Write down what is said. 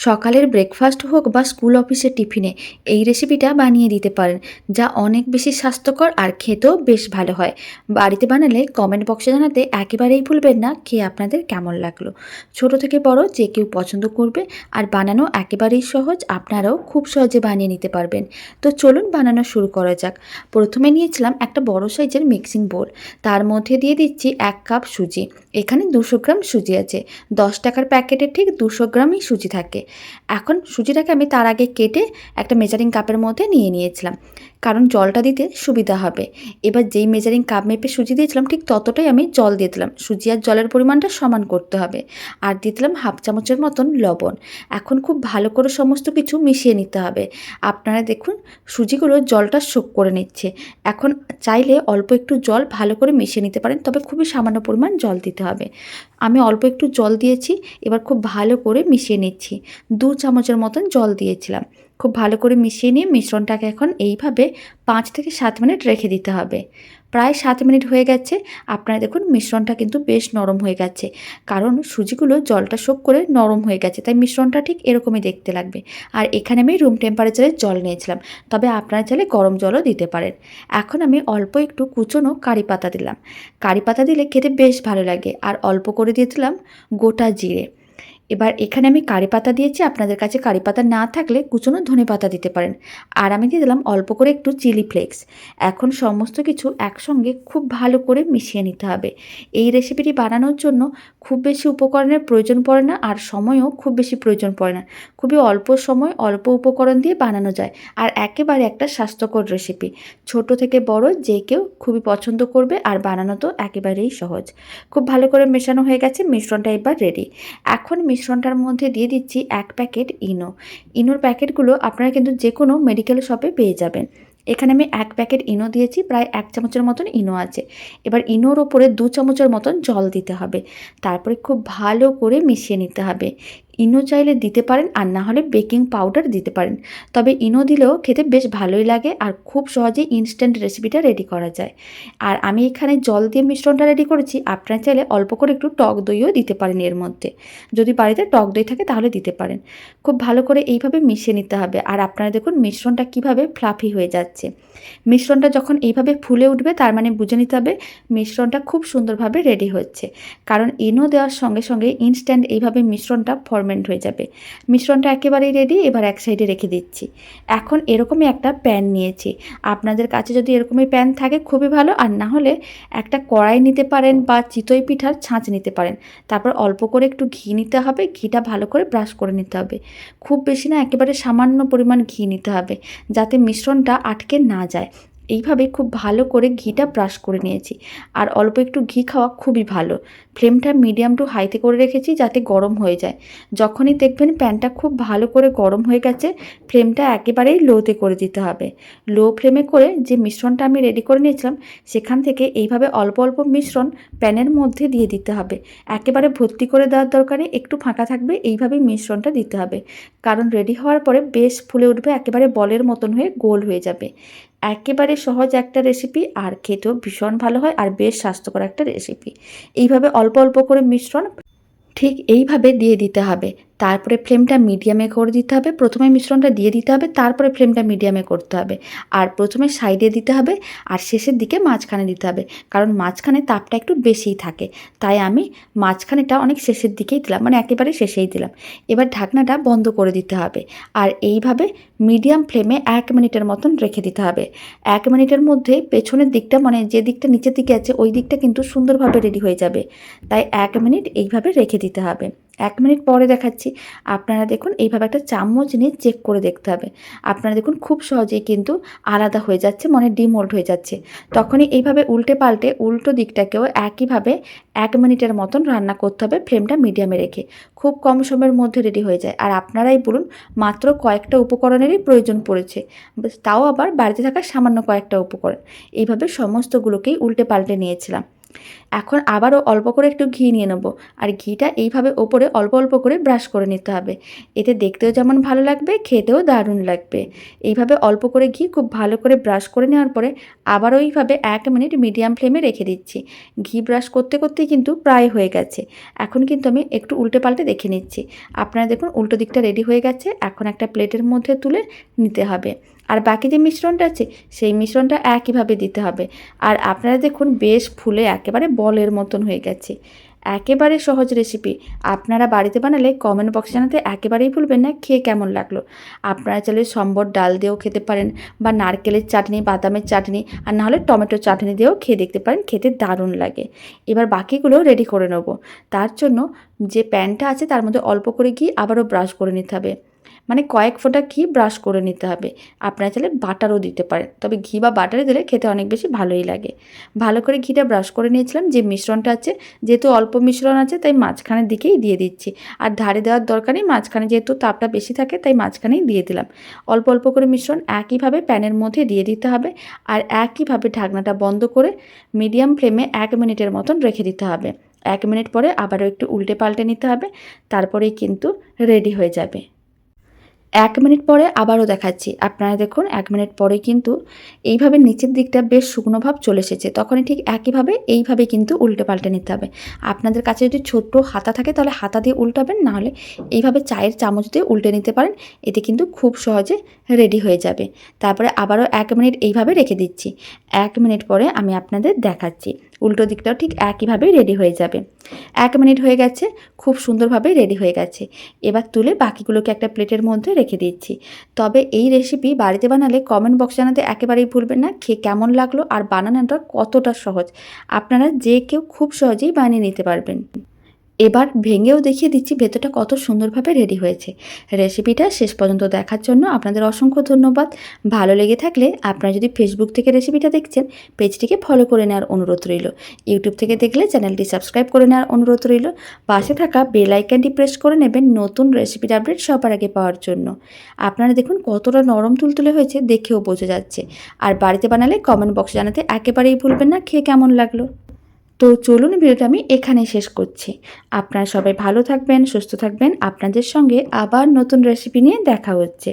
সকালের ব্রেকফাস্ট হোক বা স্কুল অফিসের টিফিনে এই রেসিপিটা বানিয়ে দিতে পারেন, যা অনেক বেশি স্বাস্থ্যকর আর খেতেও বেশ ভালো হয়। বাড়িতে বানালে কমেন্ট বক্সে জানাতে একেবারেই ভুলবেন না খেয়ে আপনাদের কেমন লাগলো। ছোট থেকে বড় যে কেউ পছন্দ করবে, আর বানানো একেবারেই সহজ, আপনারাও খুব সহজে বানিয়ে নিতে পারবেন। তো চলুন বানানো শুরু করা যাক। প্রথমে নিয়েছিলাম একটা বড় সাইজের মিক্সিং বোল, তার মধ্যে দিয়ে দিচ্ছি 1 কাপ সুজি। এখানে 200 গ্রাম সুজি আছে, 10 টাকার প্যাকেটে ঠিক 200 গ্রামই সুজি থাকে। এখন সুজিটাকে আমি তার আগে কেটে একটা মেজারিং কাপের মধ্যে নিয়ে নিয়েছিলাম, কারণ জলটা দিতে সুবিধা হবে। এবার যেই মেজারিং কাপ মেপে সুজি দিয়েছিলাম ঠিক ততটাই আমি জল দিয়ে দিলাম। সুজি আর জলের পরিমাণটা সমান করতে হবে। আর দিয়ে দিলাম 1/2 চামচের মতন লবণ। এখন খুব ভালো করে সমস্ত কিছু মিশিয়ে নিতে হবে। আপনারা দেখুন সুজিগুলো জলটা শোক করে নিচ্ছে। এখন চাইলে অল্প একটু জল ভালো করে মিশিয়ে নিতে পারেন, তবে খুবই সামান্য পরিমাণ জল দিতে হবে। আমি অল্প একটু জল দিয়েছি, এবার খুব ভালো করে মিশিয়ে নিচ্ছি। 2 চামচের মতন জল দিয়েছিলাম। খুব ভালো করে মিশিয়ে নিয়ে মিশ্রণটাকে এখন এইভাবে 5 থেকে 7 মিনিট রেখে দিতে হবে। প্রায় 7 মিনিট হয়ে গেছে। আপনারা দেখুন মিশ্রণটা কিন্তু বেশ নরম হয়ে গেছে, কারণ সুজিগুলো জলটা শোক করে নরম হয়ে গেছে, তাই মিশ্রণটা ঠিক এরকমই দেখতে লাগবে। আর এখানে আমি রুম টেম্পারেচারের জল নিয়েছিলাম, তবে আপনারা চাইলে গরম জলও দিতে পারেন। এখন আমি অল্প একটু কুচনো কারি পাতা দিলাম। কারি পাতা দিলে খেতে বেশ ভালো লাগে। আর অল্প করে দিয়ে দিলাম গোটা জিরে। এবার এখানে আমি কারি পাতা দিয়েছি, আপনাদের কাছে কারি পাতা না থাকলে কুচনো ধনেপাতা দিতে পারেন। আর আমি দিয়ে দিলাম অল্প করে একটু চিলি ফ্লেক্স। এখন সমস্ত কিছু একসঙ্গে খুব ভালো করে মিশিয়ে নিতে হবে। এই রেসিপিটি বানানোর জন্য খুব বেশি উপকরণের প্রয়োজন পড়ে না, আর সময়ও খুব বেশি প্রয়োজন পড়ে না। খুবই অল্প সময় অল্প উপকরণ দিয়ে বানানো যায়, আর একেবারে একটা স্বাস্থ্যকর রেসিপি। ছোট থেকে বড় যে কেউ খুবই পছন্দ করবে, আর বানানো তো একেবারেই সহজ। খুব ভালো করে মেশানো হয়ে গেছে, মিশ্রণটা এবার রেডি। এখন মিশ্রণটার মধ্যে দিয়ে দিচ্ছি 1 প্যাকেট ইনো। ইনোর প্যাকেটগুলো আপনারা কিন্তু যে কোনো মেডিকেল শপে পেয়ে যাবেন। এখানে আমি 1 প্যাকেট ইনো দিয়েছি, প্রায় 1 চামচের মতন ইনো আছে। এবার ইনোর ওপরে 2 চামচের মতন জল দিতে হবে। তারপরে খুব ভালো করে মিশিয়ে নিতে হবে। ইনো চাইলে দিতে পারেন, আর না হলে বেকিং পাউডার দিতে পারেন। তবে ইনো দিলেও খেতে বেশ ভালোই লাগে, আর খুব সহজেই ইনস্ট্যান্ট রেসিপিটা রেডি করা যায়। আর আমি এখানে জল দিয়ে মিশ্রণটা রেডি করেছি। আপনারা চাইলে অল্প করে একটু টক দইও দিতে পারেন এর মধ্যে। যদি বাড়িতে টক দই থাকে তাহলে দিতে পারেন। খুব ভালো করে এইভাবে মিশিয়ে নিতে হবে। আর আপনারা দেখুন মিশ্রণটা কিভাবে ফ্লাফি হয়ে যাচ্ছে। মিশ্রণটা যখন এইভাবে ফুলে উঠবে, তার মানে বুঝে নিতে হবে মিশ্রণটা খুব সুন্দরভাবে রেডি হচ্ছে। কারণ ইনো দেওয়ার সঙ্গে সঙ্গে ইনস্ট্যান্ট এইভাবে মিশ্রণটা ফরমেন্ট হয়ে যাবে। মিশ্রণটা একেবারেই রেডি। এবার এক সাইডে রেখে দিচ্ছি। এখন এরকমই একটা প্যান নিয়েছি। আপনাদের কাছে যদি এরকমই প্যান থাকে খুবই ভালো, আর না হলে একটা কড়াই নিতে পারেন বা চিতই পিঠার ছাঁচ নিতে পারেন। তারপর অল্প করে একটু ঘি নিতে হবে। ঘিটা ভালো করে ব্রাশ করে নিতে হবে। খুব বেশি না, একেবারে সামান্য পরিমাণ ঘি নিতে হবে, যাতে মিশ্রণটা আটকে না যায়। এইভাবে খুব ভালো করে ঘিটা ব্রাশ করে নিয়েছি। আর অল্প একটু ঘি খাওয়া খুবই ভালো। ফ্লেমটা মিডিয়াম টু হাইতে করে রেখেছি, যাতে গরম হয়ে যায়। যখনই দেখবেন প্যানটা খুব ভালো করে গরম হয়ে গেছে, ফ্লেমটা একেবারেই লোতে করে দিতে হবে। লো ফ্লেমে করে যে মিশ্রণটা আমি রেডি করে নিয়েছিলাম, সেখান থেকে এইভাবে অল্প অল্প মিশ্রণ প্যানের মধ্যে দিয়ে দিতে হবে। একেবারে ভর্তি করে দেওয়ার দরকারে, একটু ফাঁকা থাকবে, এইভাবেই মিশ্রণটা দিতে হবে। কারণ রেডি হওয়ার পরে বেশ ফুলে উঠবে, একেবারে বলের মতন হয়ে গোল হয়ে যাবে। একেবারে সহজ একটা রেসিপি, আর খেতেও ভীষণ ভালো হয়, আর বেশ স্বাস্থ্যকর একটা রেসিপি। এইভাবে অল্প অল্প করে মিশ্রণ ঠিক এইভাবে দিয়ে দিতে হবে। তারপরে ফ্লেমটা মিডিয়ামে করে দিতে হবে। প্রথমে মিশ্রণটা দিয়ে দিতে হবে, তারপরে ফ্লেমটা মিডিয়ামে করতে হবে। আর প্রথমে সাইডে দিতে হবে, আর শেষের দিকে মাঝখানে দিতে হবে, কারণ মাঝখানে তাপটা একটু বেশিই থাকে। তাই আমি মাঝখানেটা অনেক শেষের দিকেই দিলাম, মানে একেবারে শেষেই দিলাম। এবার ঢাকনাটা বন্ধ করে দিতে হবে। আর এইভাবে মিডিয়াম ফ্লেমে 1 মিনিটের মতন রেখে দিতে হবে। 1 মিনিটের মধ্যে পেছনের দিকটা, মানে যে দিকটা নিচের দিকে আছে, ওই দিকটা কিন্তু সুন্দরভাবে রেডি হয়ে যাবে। তাই 1 মিনিট এইভাবে রেখে দিতে হবে। 1 মিনিট পরে দেখাচ্ছি। আপনারা দেখুন এইভাবে একটা চামচ নিয়ে চেক করে দেখতে হবে। আপনারা দেখুন খুব সহজেই কিন্তু আলাদা হয়ে যাচ্ছে, মানে ডিমোল্ড হয়ে যাচ্ছে। তখনই এইভাবে উল্টে পাল্টে উল্টো দিকটাকেও একইভাবে 1 মিনিটের মতন রান্না করতে হবে, ফ্লেমটা মিডিয়ামে রেখে। খুব কম সময়ের মধ্যে রেডি হয়ে যায়। আর আপনারাই বলুন, মাত্র কয়েকটা উপকরণেরই প্রয়োজন পড়েছে, তাও আবার বাড়িতে থাকা সামান্য কয়েকটা উপকরণ। এইভাবে সমস্তগুলোকেই উল্টে পাল্টে নিয়েছিলাম। এখন আবারও অল্প করে একটু ঘি নিয়ে নেব, আর ঘিটা এইভাবে ওপরে অল্প অল্প করে ব্রাশ করে নিতে হবে। এতে দেখতেও যেমন ভালো লাগবে, খেতেও দারুণ লাগবে। এইভাবে অল্প করে ঘি খুব ভালো করে ব্রাশ করে নেওয়ার পরে আবারও এইভাবে 1 মিনিট মিডিয়াম ফ্লেমে রেখে দিচ্ছি। ঘি ব্রাশ করতে করতেই কিন্তু প্রায় হয়ে গেছে। এখন কিন্তু আমি একটু উল্টে পাল্টে দেখে নিচ্ছি। আপনারা দেখুন উল্টো দিকটা রেডি হয়ে গেছে। এখন একটা প্লেটের মধ্যে তুলে নিতে হবে। আর বাকি যে মিশ্রণটা আছে সেই মিশ্রণটা একইভাবে দিতে হবে। আর আপনারা দেখুন বেশ ফুলে একেবারে বলের মতন হয়ে গেছে। একেবারে সহজ রেসিপি, আপনারা বাড়িতে বানালে কমেন্ট বক্সে জানাতে একেবারেই ভুলবেন না খেয়ে কেমন লাগলো। আপনারা চাইলে সম্বর ডাল দিয়েও খেতে পারেন, বা নারকেলের চাটনি, বাদামের চাটনি, আর নাহলে টমেটোর চাটনি দিয়েও খেয়ে দেখতে পারেন, খেতে দারুণ লাগে। এবার বাকিগুলো রেডি করে নেব। তার জন্য যে প্যানটা আছে তার মধ্যে অল্প করে ঘি আবারও ব্রাশ করে নিতে হবে, মানে কয়েক ফোঁটা ঘি ব্রাশ করে নিতে হবে। আপনারা চাইলে বাটারও দিতে পারেন, তবে ঘি বা বাটারে দিলে খেতে অনেক বেশি ভালোই লাগে। ভালো করে ঘিটা ব্রাশ করে নিয়েছিলাম। যে মিশ্রণটা আছে, যেহেতু অল্প মিশ্রণ আছে তাই মাঝখানের দিকেই দিয়ে দিচ্ছি, আর ধারে দেওয়ার দরকার নেই। মাঝখানে যেহেতু তাপটা বেশি থাকে তাই মাঝখানেই দিয়ে দিলাম। অল্প অল্প করে মিশ্রণ একইভাবে প্যানের মধ্যে দিয়ে দিতে হবে, আর একইভাবে ঢাকনাটা বন্ধ করে মিডিয়াম ফ্লেমে 1 মিনিটের মতন রেখে দিতে হবে। 1 মিনিট পরে আবারও একটু উল্টে পাল্টে নিতে হবে, তারপরেই কিন্তু রেডি হয়ে যাবে। 1 মিনিট পরে আবারও দেখাচ্ছি। আপনারা দেখুন 1 মিনিট পরে কিন্তু এইভাবে নিচের দিকটা বেশ শুকনো ভাব চলে এসেছে। তখনই ঠিক একইভাবে এইভাবে কিন্তু উল্টে পাল্টে নিতে হবে। আপনাদের কাছে যদি ছোট্ট হাতা থাকে তাহলে হাতা দিয়ে উল্টাবেন, নাহলে এইভাবে চায়ের চামচ দিয়ে উল্টে নিতে পারেন। এতে কিন্তু খুব সহজে রেডি হয়ে যাবে। তারপরে আবারও 1 মিনিট এইভাবে রেখে দিচ্ছি। 1 মিনিট পরে আমি আপনাদের দেখাচ্ছি। উল্টো দিকটাও ঠিক একইভাবেই রেডি হয়ে যাবে। 1 মিনিট হয়ে গেছে, খুব সুন্দরভাবে রেডি হয়ে গেছে। এবার তুলে বাকিগুলোকে একটা প্লেটের মধ্যে রেখে দিচ্ছি। তবে এই রেসিপি বাড়িতে বানালে কমেন্ট বক্সে জানাতে একেবারেই ভুলবেন না খেয়ে কেমন লাগলো আর বানানোটা কতটা সহজ। আপনারা যে কেউ খুব সহজেই বানিয়ে নিতে পারবেন। এবার ভেঙেও দেখিয়ে দিচ্ছি ভেতরটা কত সুন্দরভাবে রেডি হয়েছে। রেসিপিটা শেষ পর্যন্ত দেখার জন্য আপনাদের অসংখ্য ধন্যবাদ। ভালো লেগে থাকলে আপনারা যদি ফেসবুক থেকে রেসিপিটা দেখছেন, পেজটিকে ফলো করে নেওয়ার অনুরোধ রইল। ইউটিউব থেকে দেখলে চ্যানেলটি সাবস্ক্রাইব করে নেওয়ার অনুরোধ রইল। পাশে থাকা বেল আইকনটি প্রেস করে নেবেন নতুন রেসিপির আপডেট সবার আগে পাওয়ার জন্য। আপনারা দেখুন কতটা নরম তুলতুলে হয়েছে, দেখেও বোঝা যাচ্ছে। আর বাড়িতে বানালে কমেন্ট বক্সে জানাতে একেবারেই ভুলবেন না খেয়ে কেমন লাগলো। তো চলুন ভিডিওটা আমি এখানেই শেষ করছি। আপনারা সবাই ভালো থাকবেন, সুস্থ থাকবেন। আপনাদের সঙ্গে আবার নতুন রেসিপি নিয়ে দেখা হচ্ছে।